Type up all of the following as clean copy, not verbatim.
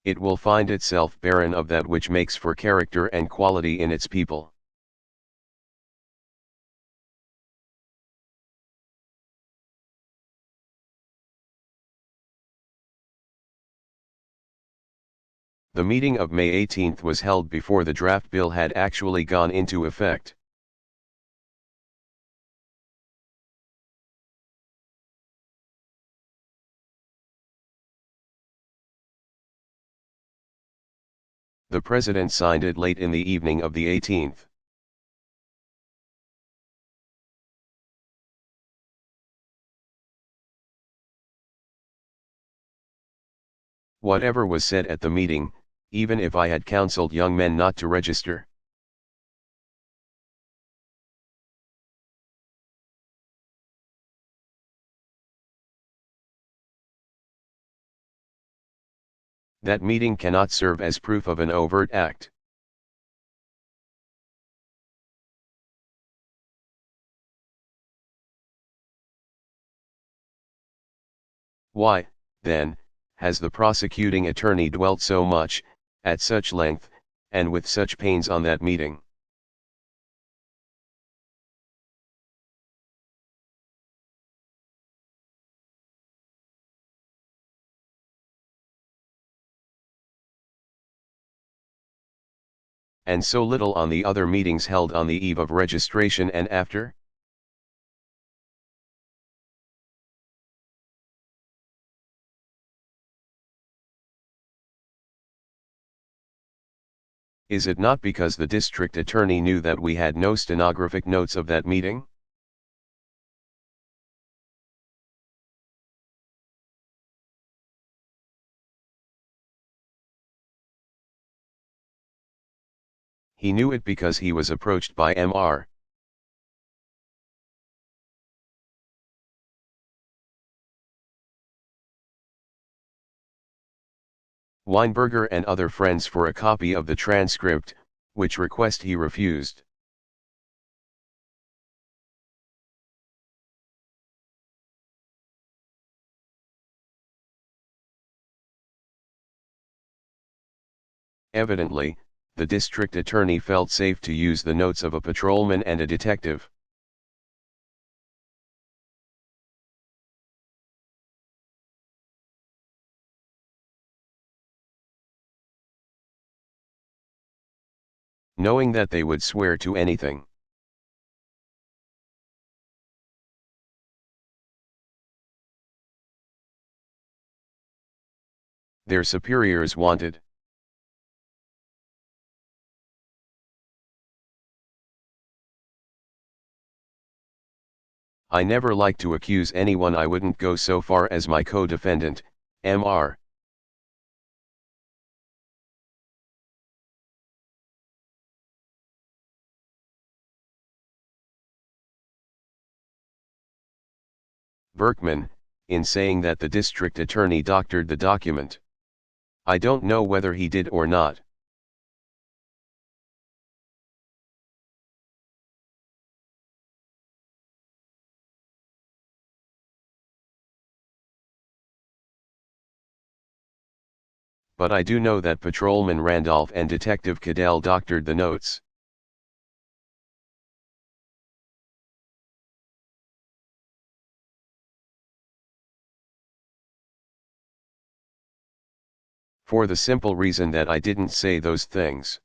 it will find itself barren of that which makes for character and quality in its people. The meeting of May 18 was held before the draft bill had actually gone into effect. The President signed it late in the evening of the 18th. Whatever was said at the meeting, even if I had counseled young men not to register, that meeting cannot serve as proof of an overt act. Why, then, has the prosecuting attorney dwelt so much, at such length, and with such pains on that meeting? And so little on the other meetings held on the eve of registration and after? Is it not because the district attorney knew that we had no stenographic notes of that meeting? He knew it because he was approached by Mr. Weinberger and other friends for a copy of the transcript, which request he refused. Evidently, the district attorney felt safe to use the notes of a patrolman and a detective. Knowing that they would swear to anything. Their superiors wanted. I never like to accuse anyone. I wouldn't go so far as my co-defendant, Mr. Berkman, in saying that the district attorney doctored the document. I don't know whether he did or not. But I do know that Patrolman Randolph and Detective Cadell doctored the notes. For the simple reason that I didn't say those things.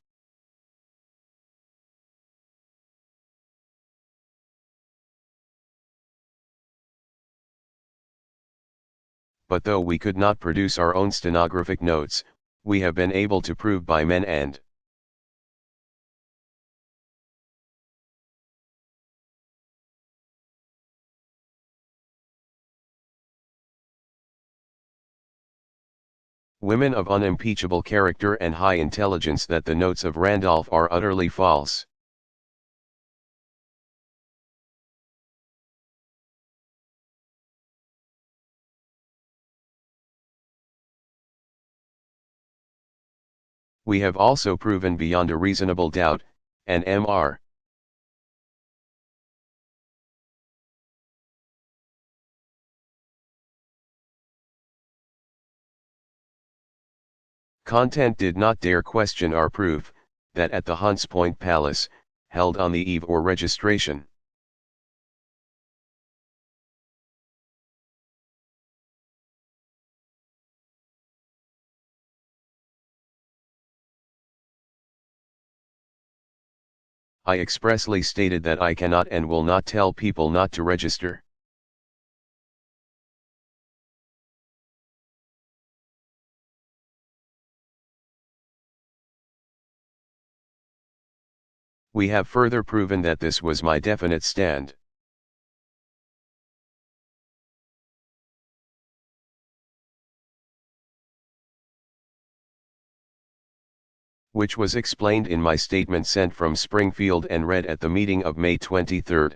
But though we could not produce our own stenographic notes, we have been able to prove by men and women of unimpeachable character and high intelligence that the notes of Randolph are utterly false. We have also proven beyond a reasonable doubt, and Mr. Content did not dare question our proof, that at the Hunts Point Palace, held on the eve or registration. I expressly stated that I cannot and will not tell people not to register. We have further proven that this was my definite stand. Which was explained in my statement sent from Springfield and read at the meeting of May 23.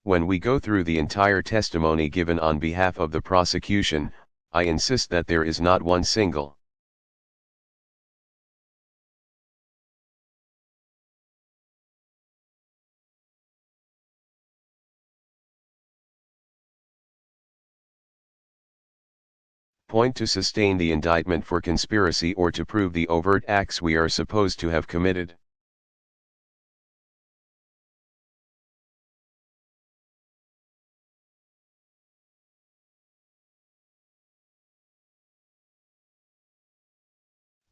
When we go through the entire testimony given on behalf of the prosecution, I insist that there is not one single point to sustain the indictment for conspiracy or to prove the overt acts we are supposed to have committed.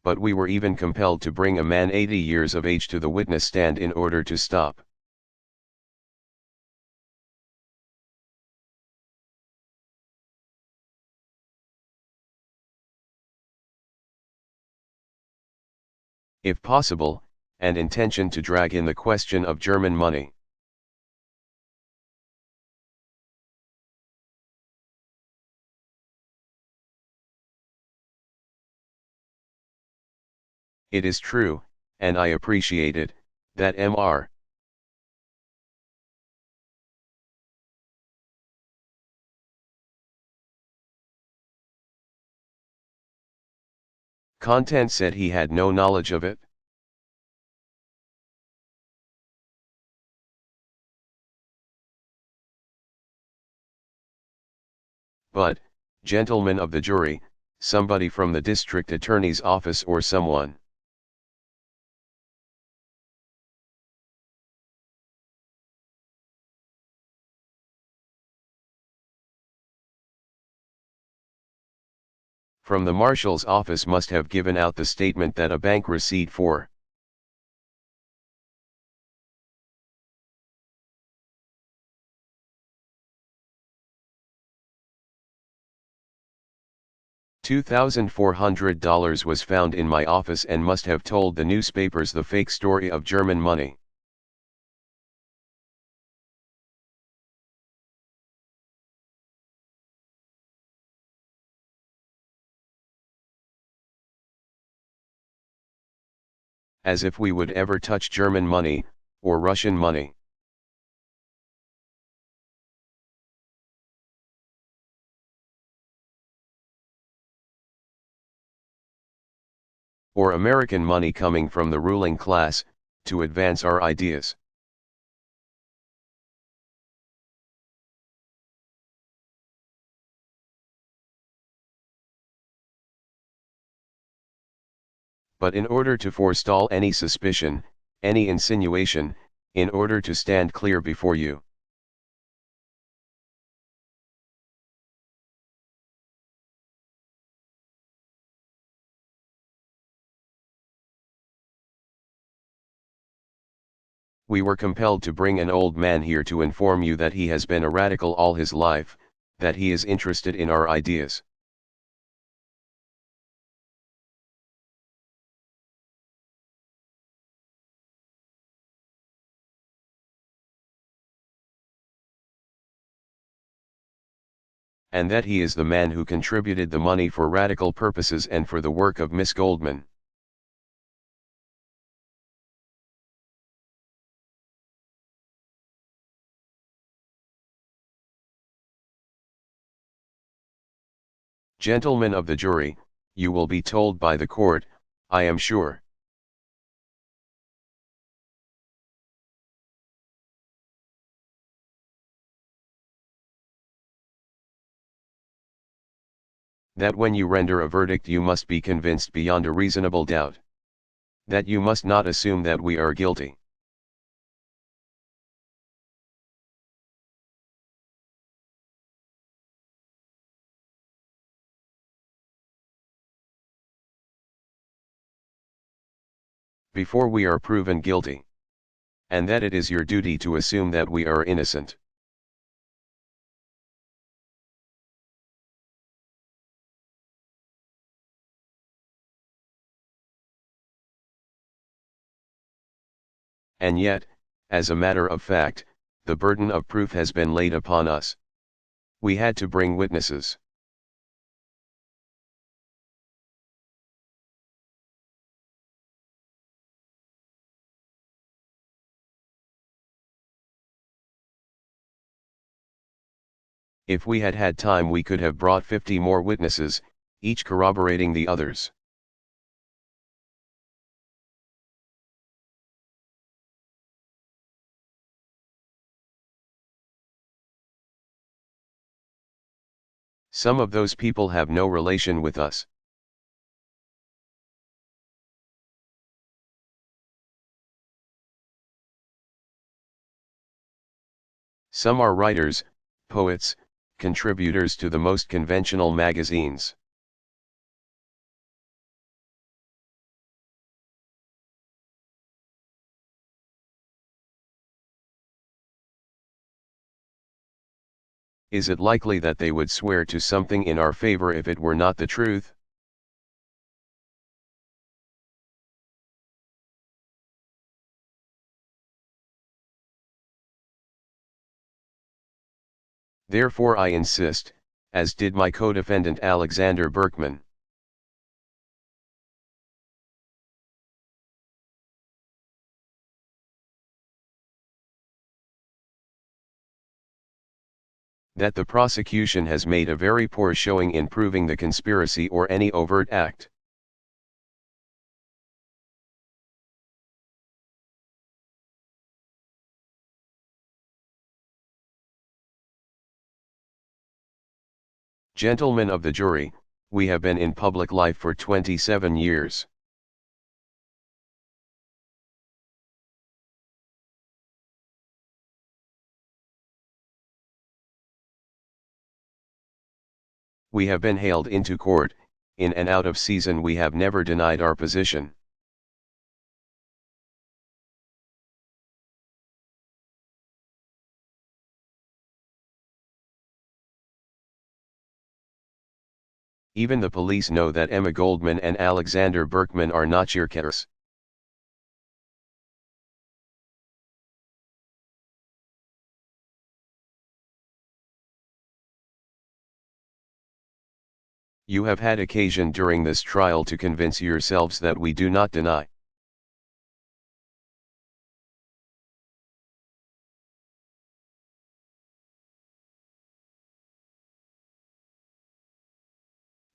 But we were even compelled to bring a man 80 years of age to the witness stand in order to stop. If possible, and intention to drag in the question of German money. It is true, and I appreciate it, that Mr. Content said he had no knowledge of it. But, gentlemen of the jury, somebody from the district attorney's office or someone. From the marshal's office must have given out the statement that a bank receipt for $2,400 was found in my office and must have told the newspapers the fake story of German money. As if we would ever touch German money, or Russian money. Or American money coming from the ruling class, to advance our ideas. But in order to forestall any suspicion, any insinuation, in order to stand clear before you, we were compelled to bring an old man here to inform you that he has been a radical all his life, that he is interested in our ideas. And that he is the man who contributed the money for radical purposes and for the work of Miss Goldman. Gentlemen of the jury, you will be told by the court, I am sure. That when you render a verdict you must be convinced beyond a reasonable doubt. That you must not assume that we are guilty. Before we are proven guilty. And that it is your duty to assume that we are innocent. And yet, as a matter of fact, the burden of proof has been laid upon us. We had to bring witnesses. If we had had time we could have brought 50 more witnesses, each corroborating the others. Some of those people have no relation with us. Some are writers, poets, contributors to the most conventional magazines. Is it likely that they would swear to something in our favor if it were not the truth? Therefore I insist, as did my co-defendant Alexander Berkman. That the prosecution has made a very poor showing in proving the conspiracy or any overt act. Gentlemen of the jury, we have been in public life for 27 years. We have been hailed into court, in and out of season we have never denied our position. Even the police know that Emma Goldman and Alexander Berkman are not cheerleaders. You have had occasion during this trial to convince yourselves that we do not deny.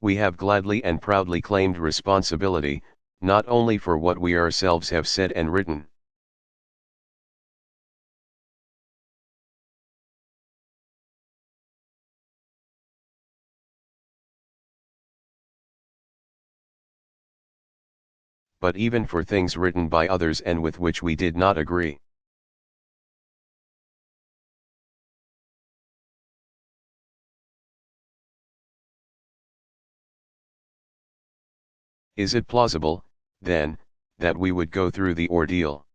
We have gladly and proudly claimed responsibility, not only for what we ourselves have said and written. But even for things written by others and with which we did not agree. Is it plausible, then, that we would go through the ordeal?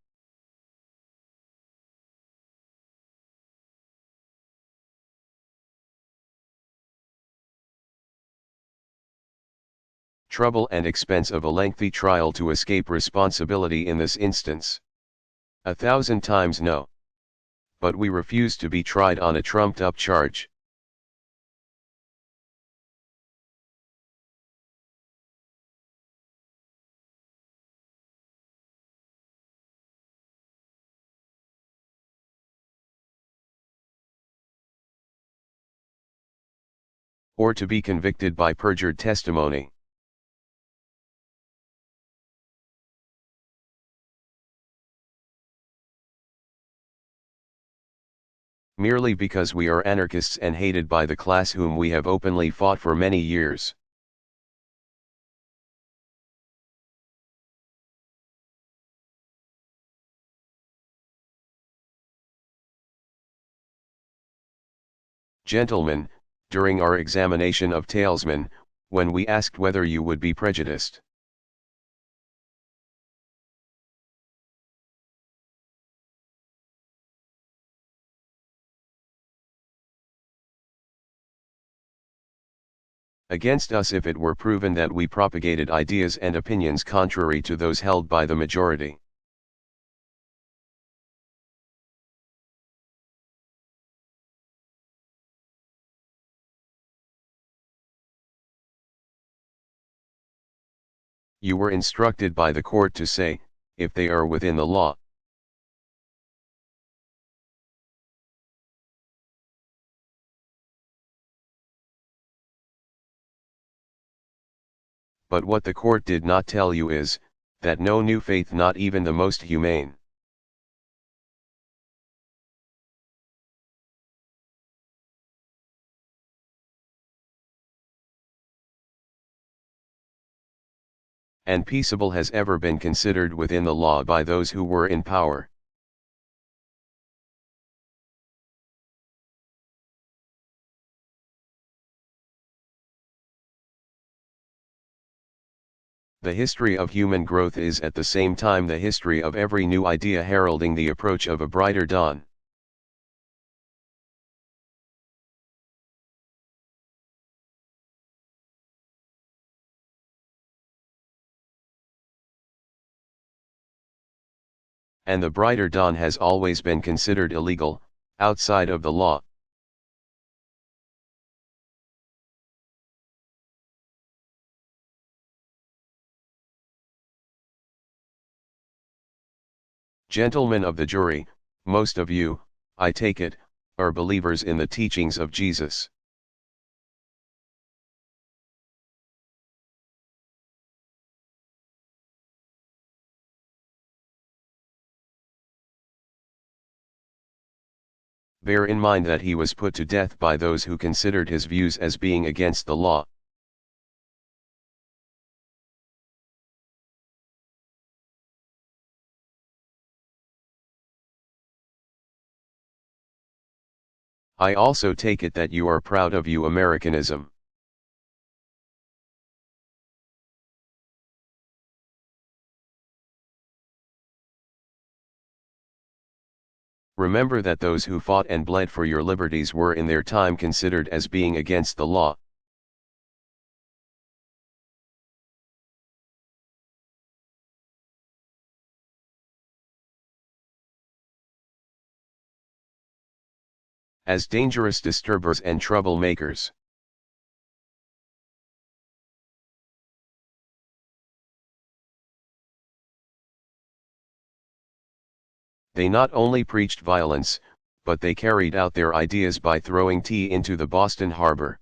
Trouble and expense of a lengthy trial to escape responsibility in this instance? 1,000 times no. But we refuse to be tried on a trumped-up charge. Or to be convicted by perjured testimony. Merely because we are anarchists and hated by the class whom we have openly fought for many years. Gentlemen, during our examination of talesmen, when we asked whether you would be prejudiced. Against us if it were proven that we propagated ideas and opinions contrary to those held by the majority. You were instructed by the court to say, if they are within the law. But what the court did not tell you is, that no new faith, not even the most humane, and peaceable has ever been considered within the law by those who were in power. The history of human growth is at the same time the history of every new idea heralding the approach of a brighter dawn. And the brighter dawn has always been considered illegal, outside of the law. Gentlemen of the jury, most of you, I take it, are believers in the teachings of Jesus. Bear in mind that he was put to death by those who considered his views as being against the law. I also take it that you are proud of you Americanism. Remember that those who fought and bled for your liberties were in their time considered as being against the law. As dangerous disturbers and troublemakers. They not only preached violence, but they carried out their ideas by throwing tea into the Boston harbor.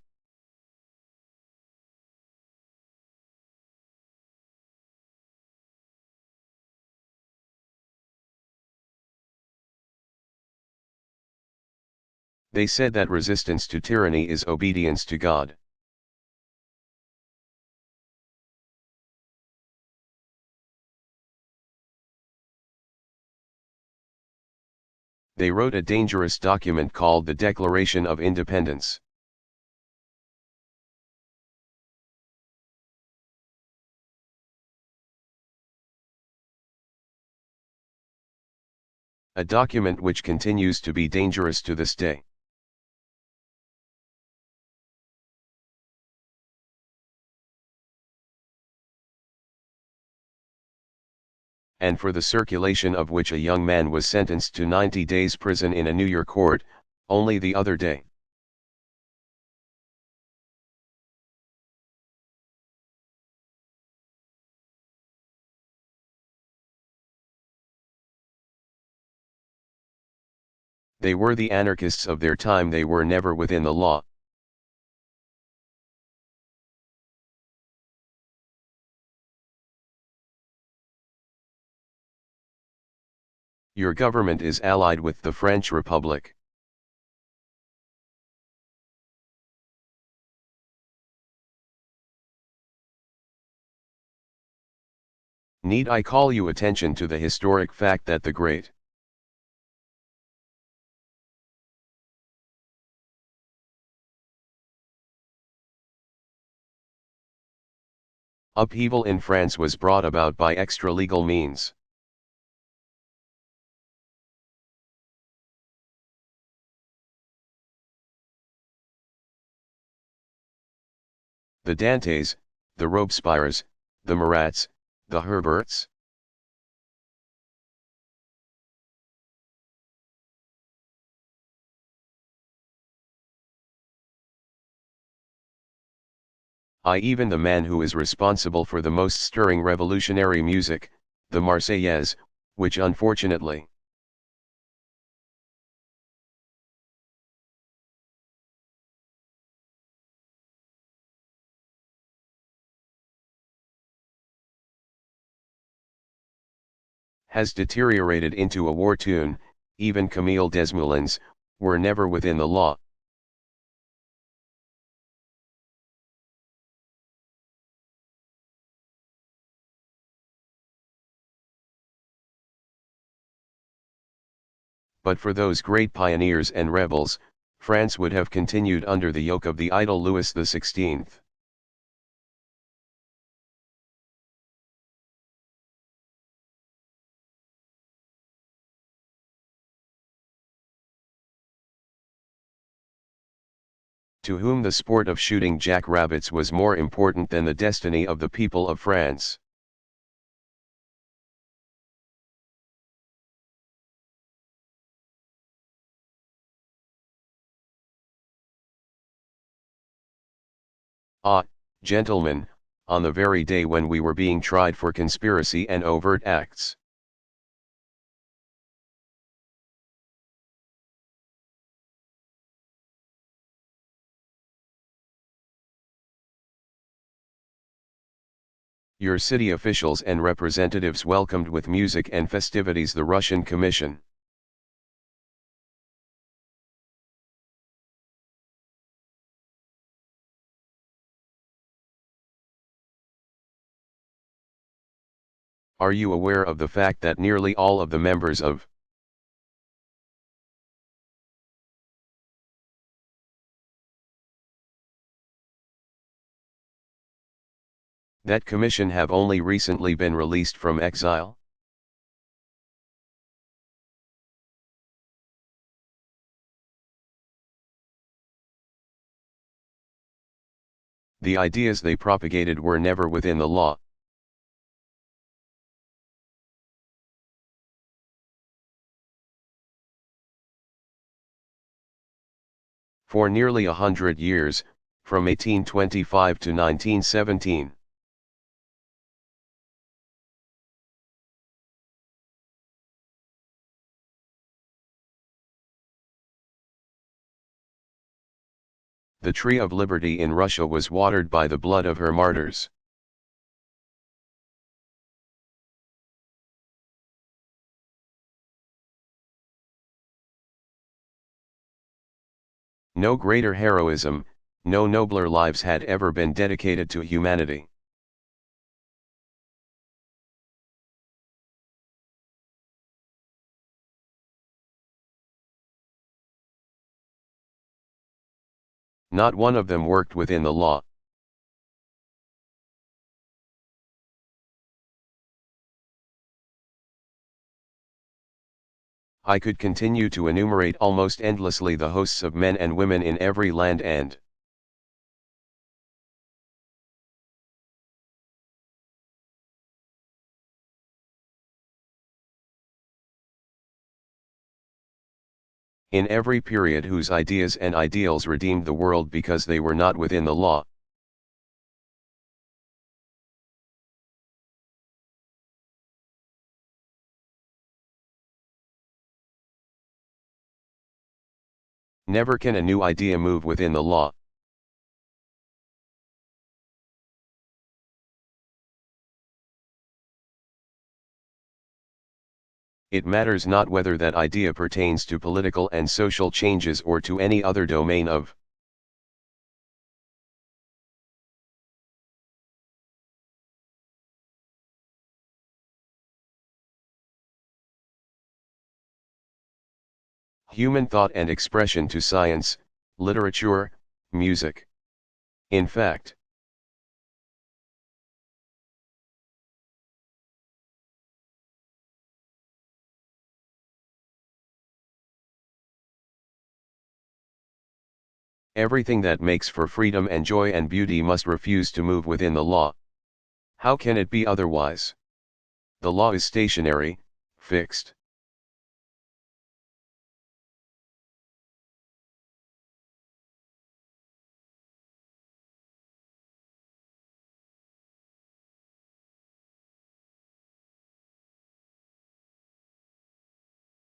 They said that resistance to tyranny is obedience to God. They wrote a dangerous document called the Declaration of Independence. A document which continues to be dangerous to this day. And for the circulation of which a young man was sentenced to 90 days prison in a New York court, only the other day. They were the anarchists of their time, they were never within the law. Your government is allied with the French Republic. Need I call you attention to the historic fact that the great Upheaval in France was brought about by extra-legal means. The Dantes, the Robespierres, the Marats, the Herberts. Even the man who is responsible for the most stirring revolutionary music, the Marseillaise, which unfortunately has deteriorated into a war tune. Even Camille Desmoulins, were never within the law. But for those great pioneers and rebels, France would have continued under the yoke of the idle Louis XVI. To whom the sport of shooting jackrabbits was more important than the destiny of the people of France. Gentlemen, on the very day when we were being tried for conspiracy and overt acts. Your city officials and representatives welcomed with music and festivities the Russian Commission. Are you aware of the fact that nearly all of the members of that commission have only recently been released from exile? The ideas they propagated were never within the law. For nearly 100 years, from 1825 to 1917. The tree of liberty in Russia was watered by the blood of her martyrs. No greater heroism, no nobler lives had ever been dedicated to humanity. Not one of them worked within the law. I could continue to enumerate almost endlessly the hosts of men and women in every land and in every period whose ideas and ideals redeemed the world because they were not within the law. Never can a new idea move within the law. It matters not whether that idea pertains to political and social changes or to any other domain of human thought and expression to science, literature, music. In fact, Everything that makes for freedom and joy and beauty must refuse to move within the law. How can it be otherwise? The law is stationary, fixed.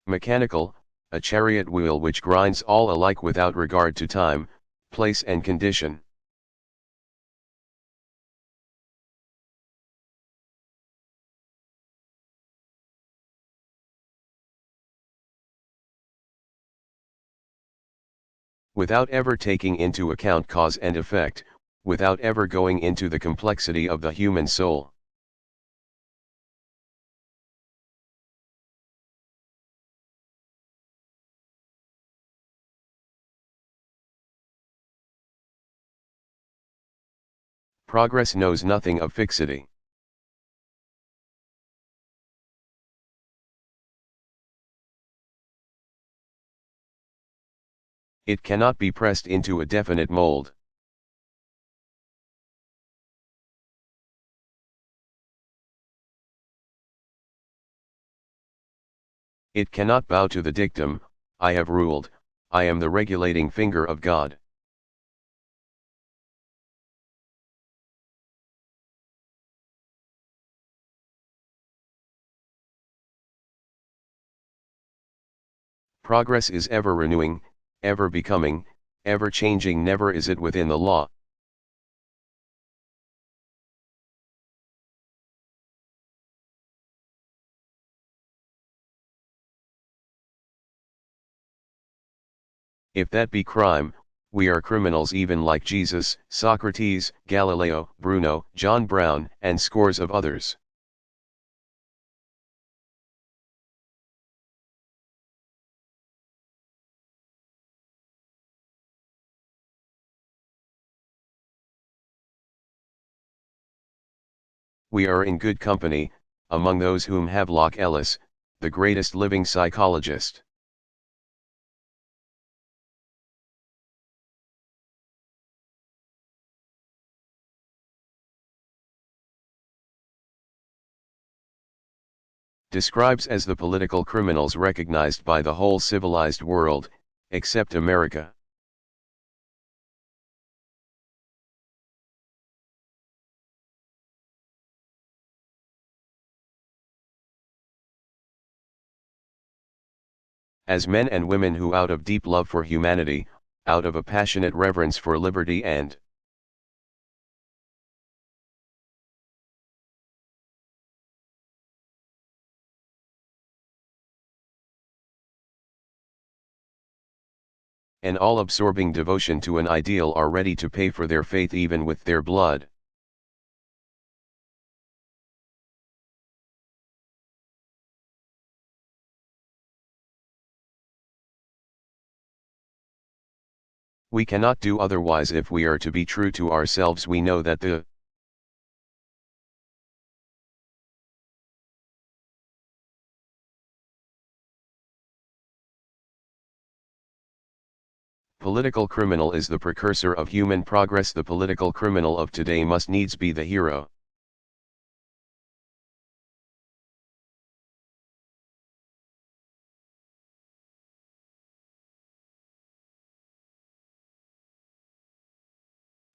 Mechanical, a chariot wheel which grinds all alike without regard to time, place and condition. Without ever taking into account cause and effect, without ever going into the complexity of the human soul. Progress knows nothing of fixity. It cannot be pressed into a definite mold. It cannot bow to the dictum, I have ruled, I am the regulating finger of God. Progress is ever renewing, ever becoming, ever changing, never is it within the law. If that be crime, we are criminals even like Jesus, Socrates, Galileo, Bruno, John Brown, and scores of others. We are in good company, among those whom Havelock Ellis, the greatest living psychologist, describes as the political criminals recognized by the whole civilized world, except America. As men and women who out of deep love for humanity, out of a passionate reverence for liberty and an all-absorbing devotion to an ideal are ready to pay for their faith even with their blood. We cannot do otherwise if we are to be true to ourselves. We know that the political criminal is the precursor of human progress. The political criminal of today must needs be the hero.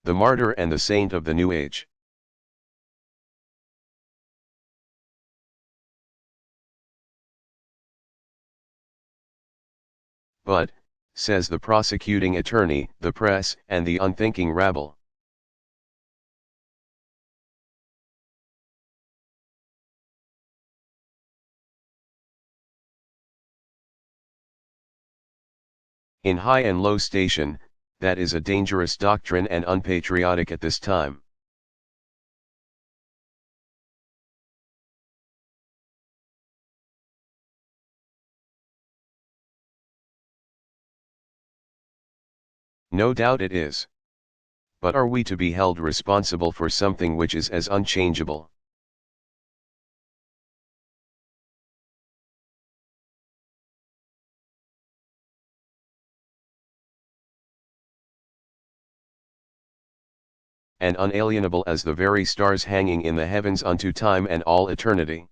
The martyr and the saint of the new age. But, says the prosecuting attorney, the press, and the unthinking rabble, in high and low station, that is a dangerous doctrine and unpatriotic at this time. No doubt it is. But are we to be held responsible for something which is as unchangeable? and unalienable as the very stars hanging in the heavens unto time and all eternity.